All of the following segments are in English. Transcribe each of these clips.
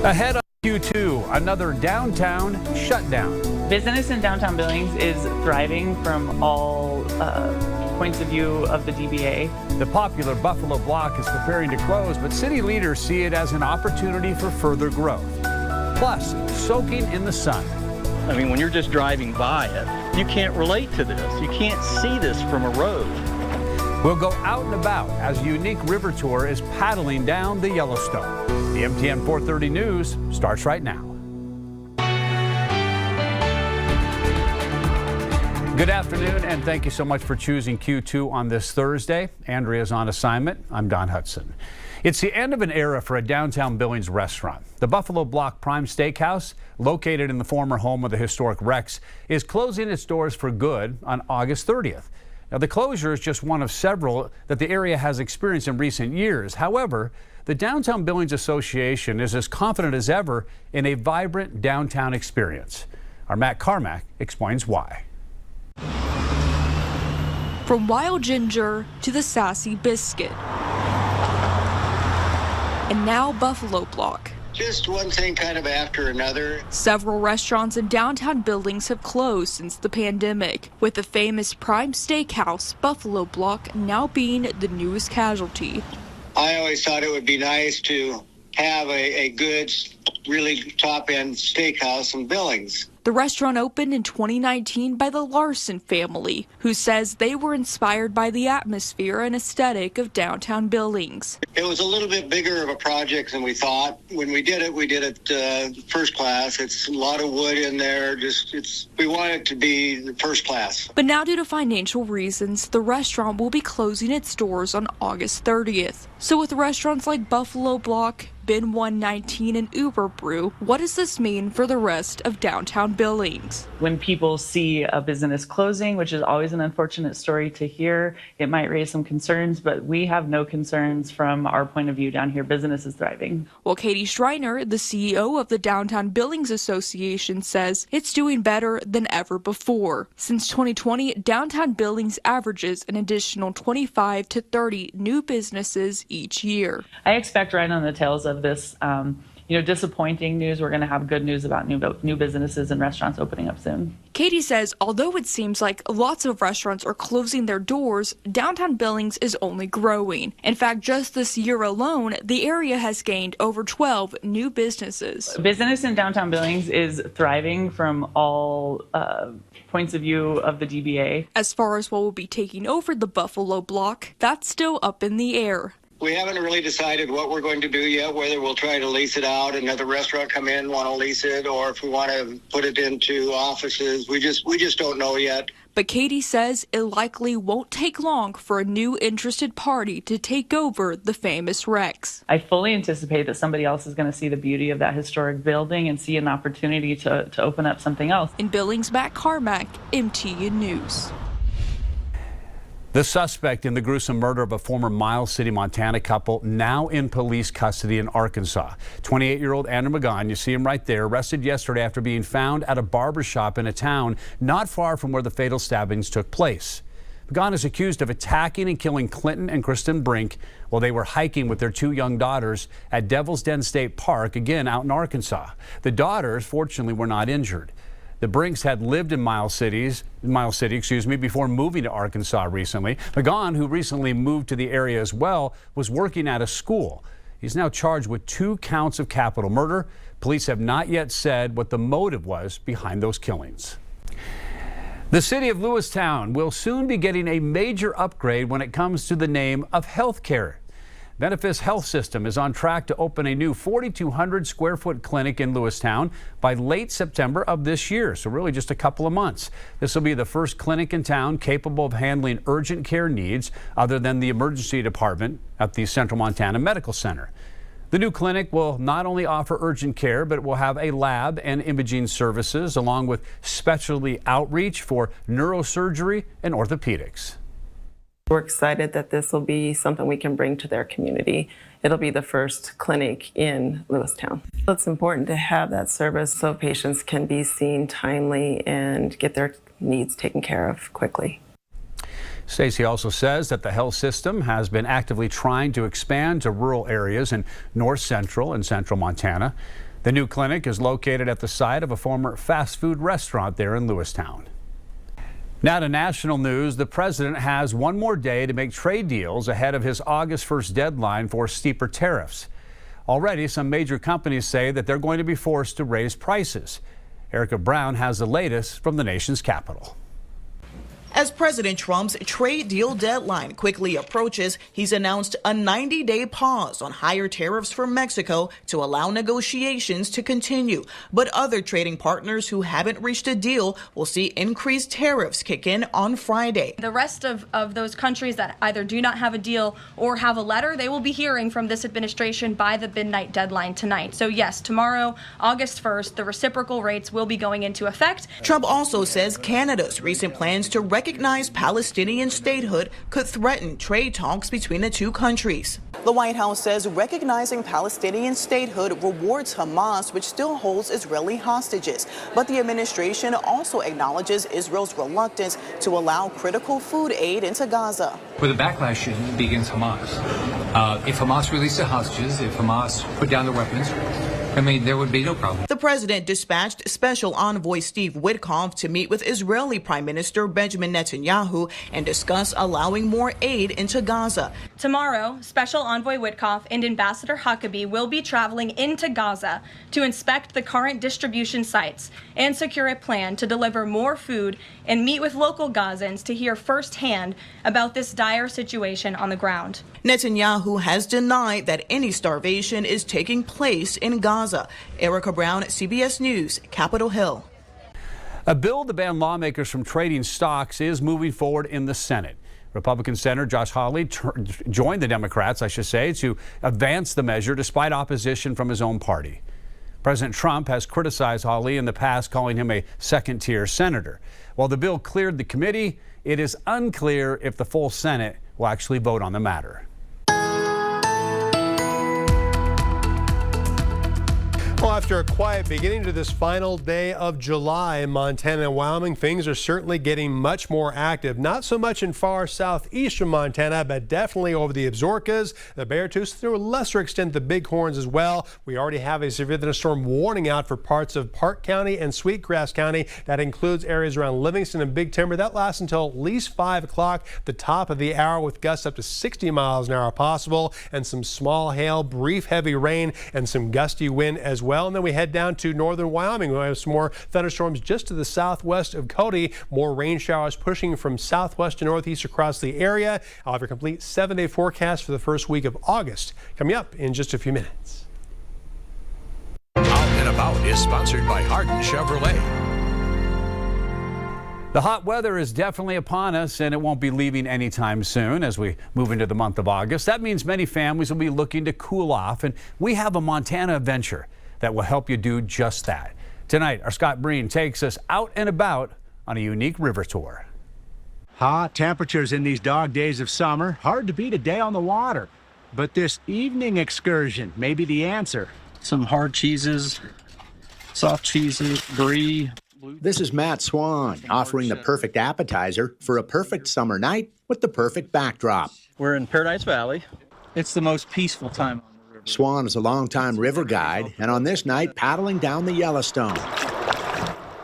Ahead of Q2, another downtown shutdown. Business in downtown Billings is thriving from all points of view of the DBA. The popular Buffalo Block is preparing to close, but city leaders see it as an opportunity for further growth. Plus, soaking in the sun. I mean, when you're just driving by it, you can't relate to this. You can't see this from a road. We'll go out and about as a unique river tour is paddling down the Yellowstone. The MTN 430 News starts right now. Good afternoon, and thank you so much for choosing Q2 on this Thursday. Andrea's on assignment. I'm Don Hudson. It's the end of an era for a downtown Billings restaurant. The Buffalo Block Prime Steakhouse, located in the former home of the historic Rex, is closing its doors for good on August 30th. Now, the closure is just one of several that the area has experienced in recent years. However, the Downtown Billings Association is as confident as ever in a vibrant downtown experience. Our Matt Carmack explains why. From Wild Ginger to the Sassy Biscuit, and now Buffalo Block. Just one thing kind of after another. Several restaurants in downtown Billings have closed since the pandemic, with the famous Prime Steakhouse, Buffalo Block, now being the newest casualty. I always thought it would be nice to have a good, really top-end steakhouse in Billings. The restaurant opened in 2019 by the Larson family, who says they were inspired by the atmosphere and aesthetic of downtown Billings. It was a little bit bigger of a project than we thought. When we did it first class. It's a lot of wood in there. We want it to be first class. But now, due to financial reasons, the restaurant will be closing its doors on August 30th. So with restaurants like Buffalo Block, Bin 119, and Uber Brew, what does this mean for the rest of downtown Billings? When people see a business closing, which is always an unfortunate story to hear, it might raise some concerns, but we have no concerns from our point of view down here. Business is thriving. Well, Katie Schreiner, the CEO of the Downtown Billings Association, says it's doing better than ever before. Since 2020, downtown Billings averages an additional 25 to 30 new businesses each year. I expect right on the tails of this disappointing news, we're going to have good news about new businesses and restaurants opening up soon. Katie says although it seems like lots of restaurants are closing their doors, downtown Billings is only growing. In fact, just this year alone, the area has gained over 12 new businesses. Business in downtown Billings is thriving from all points of view of the DBA. As far as what will be taking over the Buffalo Block, that's still up in the air. We haven't really decided what we're going to do yet, whether we'll try to lease it out, another restaurant come in, want to lease it, or if we want to put it into offices. We just don't know yet. But Katie says it likely won't take long for a new interested party to take over the famous Rex. I fully anticipate that somebody else is going to see the beauty of that historic building and see an opportunity to open up something else. In Billings, Matt Carmack, MTN News. The suspect in the gruesome murder of a former Miles City, Montana couple now in police custody in Arkansas. 28-year-old Andrew McGon, you see him right there, arrested yesterday after being found at a barbershop in a town not far from where the fatal stabbings took place. McGon is accused of attacking and killing Clinton and Kristen Brink while they were hiking with their two young daughters at Devil's Den State Park, again out in Arkansas. The daughters, fortunately, were not injured. The Brinks had lived in Miles City, before moving to Arkansas recently. McGon, who recently moved to the area as well, was working at a school. He's now charged with 2 counts of capital murder. Police have not yet said what the motive was behind those killings. The city of Lewistown will soon be getting a major upgrade when it comes to the name of health care. Benefice Health System is on track to open a new 4,200 square foot clinic in Lewistown by late September of this year, so really just a couple of months. This will be the first clinic in town capable of handling urgent care needs other than the emergency department at the Central Montana Medical Center. The new clinic will not only offer urgent care, but it will have a lab and imaging services along with specialty outreach for neurosurgery and orthopedics. We're excited that this will be something we can bring to their community. It'll be the first clinic in Lewistown. It's important to have that service so patients can be seen timely and get their needs taken care of quickly. Stacey also says that the health system has been actively trying to expand to rural areas in north central and central Montana. The new clinic is located at the site of a former fast food restaurant there in Lewistown. Now to national news. The president has one more day to make trade deals ahead of his August 1st deadline for steeper tariffs. Already, some major companies say that they're going to be forced to raise prices. Erica Brown has the latest from the nation's capital. As President Trump's trade deal deadline quickly approaches, he's announced a 90-day pause on higher tariffs from Mexico to allow negotiations to continue. But other trading partners who haven't reached a deal will see increased tariffs kick in on Friday. The rest of those countries that either do not have a deal or have a letter, they will be hearing from this administration by the midnight deadline tonight. So yes, tomorrow, August 1st, the reciprocal rates will be going into effect. Trump also says Canada's recent plans to recognize Palestinian statehood could threaten trade talks between the two countries. The White House says recognizing Palestinian statehood rewards Hamas, which still holds Israeli hostages. But the administration also acknowledges Israel's reluctance to allow critical food aid into Gaza. Where the backlash should be against Hamas. If Hamas released the hostages, if Hamas put down their weapons, I mean, there would be no problem. The president dispatched Special Envoy Steve Witkoff to meet with Israeli Prime Minister Benjamin Netanyahu and discuss allowing more aid into Gaza. Tomorrow, Special Envoy Witkoff and Ambassador Huckabee will be traveling into Gaza to inspect the current distribution sites and secure a plan to deliver more food and meet with local Gazans to hear firsthand about this dire situation on the ground. Netanyahu has denied that any starvation is taking place in Gaza. Erica Brown, CBS News, Capitol Hill. A bill to ban lawmakers from trading stocks is moving forward in the Senate. Republican Senator Josh Hawley joined the Democrats, to advance the measure despite opposition from his own party. President Trump has criticized Hawley in the past, calling him a second-tier senator. While the bill cleared the committee, it is unclear if the full Senate will actually vote on the matter. Well, after a quiet beginning to this final day of July in Montana and Wyoming, things are certainly getting much more active. Not so much in far southeastern Montana, but definitely over the Absarokas, the Beartooths, to a lesser extent the Bighorns as well. We already have a severe thunderstorm warning out for parts of Park County and Sweetgrass County. That includes areas around Livingston and Big Timber. That lasts until at least 5 o'clock, the top of the hour, with gusts up to 60 miles an hour possible, and some small hail, brief heavy rain, and some gusty wind as well. And then we head down to northern Wyoming. We have some more thunderstorms just to the southwest of Cody. More rain showers pushing from southwest to northeast across the area. I'll have your complete 7-day forecast for the first week of August coming up in just a few minutes. Out and About is sponsored by Hardin Chevrolet. The hot weather is definitely upon us, and it won't be leaving anytime soon as we move into the month of August. That means many families will be looking to cool off, and we have a Montana adventure that will help you do just that. Tonight, our Scott Breen takes us out and about on a unique river tour. Hot temperatures in these dog days of summer. Hard to beat a day on the water. But this evening excursion may be the answer. Some hard cheeses, soft cheeses, brie. This is Matt Swan offering the perfect appetizer for a perfect summer night with the perfect backdrop. We're in Paradise Valley. It's the most peaceful time. Swan is a longtime river guide, and on this night, paddling down the Yellowstone.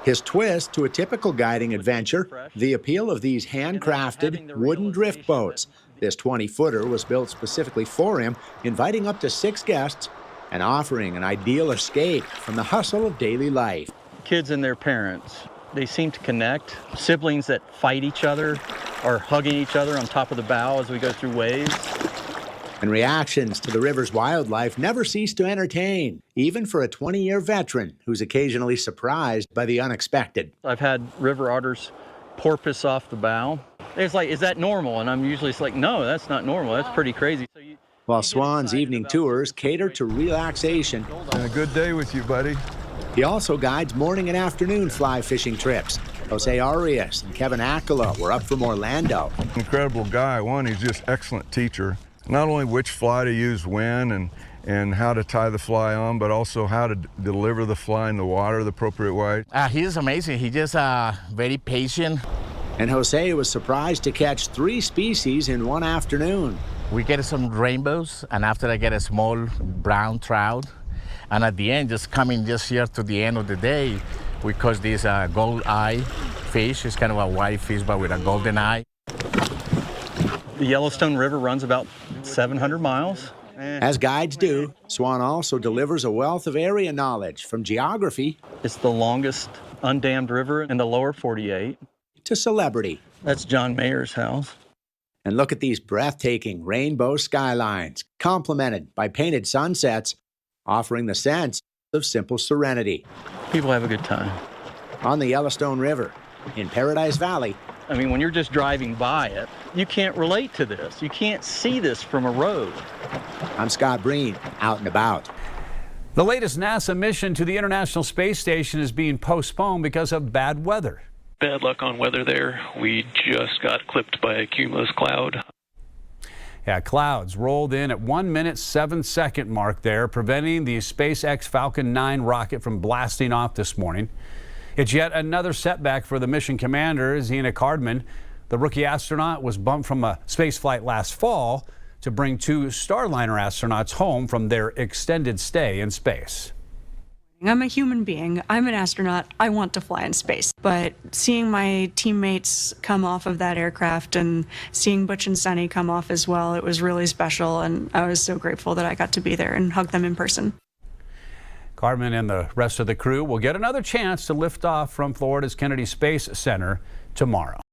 His twist to a typical guiding adventure, the appeal of these handcrafted wooden drift boats. This 20-footer was built specifically for him, inviting up to 6 guests and offering an ideal escape from the hustle of daily life. Kids and their parents, they seem to connect. Siblings that fight each other are hugging each other on top of the bow as we go through waves. And reactions to the river's wildlife never cease to entertain, even for a 20-year veteran who's occasionally surprised by the unexpected. I've had river otters porpoise off the bow. It's like, is that normal? And I'm usually like, no, that's not normal. That's pretty crazy. While Swan's evening tours cater to relaxation. Been a good day with you, buddy. He also guides morning and afternoon fly fishing trips. Jose Arias and Kevin Akala were up from Orlando. Incredible guy. One, he's just excellent teacher. Not only which fly to use when and how to tie the fly on, but also how to deliver the fly in the water the appropriate way. He's amazing. He's just very patient. And Jose was surprised to catch 3 species in one afternoon. We get some rainbows, and after I get a small brown trout. And at the end, just coming just here to the end of the day, we caught this gold eye fish. It's kind of a white fish, but with a golden eye. The Yellowstone River runs about 700 miles. As guides do, Swan also delivers a wealth of area knowledge from geography. It's the longest undammed river in the lower 48. To celebrity. That's John Mayer's house. And look at these breathtaking rainbow skylines, complemented by painted sunsets, offering the sense of simple serenity. People have a good time. On the Yellowstone River, in Paradise Valley. I mean, when you're just driving by it, you can't relate to this. You can't see this from a road. I'm Scott Breen, out and about. The latest NASA mission to the International Space Station is being postponed because of bad weather. Bad luck on weather there. We just got clipped by a cumulus cloud. Yeah, clouds rolled in at 1 minute 7 second mark there, preventing the SpaceX Falcon 9 rocket from blasting off this morning. It's yet another setback for the mission commander, Zena Cardman. The rookie astronaut was bumped from a space flight last fall to bring 2 Starliner astronauts home from their extended stay in space. I'm a human being. I'm an astronaut. I want to fly in space. But seeing my teammates come off of that aircraft and seeing Butch and Sunny come off as well, it was really special. And I was so grateful that I got to be there and hug them in person. Carmen and the rest of the crew will get another chance to lift off from Florida's Kennedy Space Center tomorrow.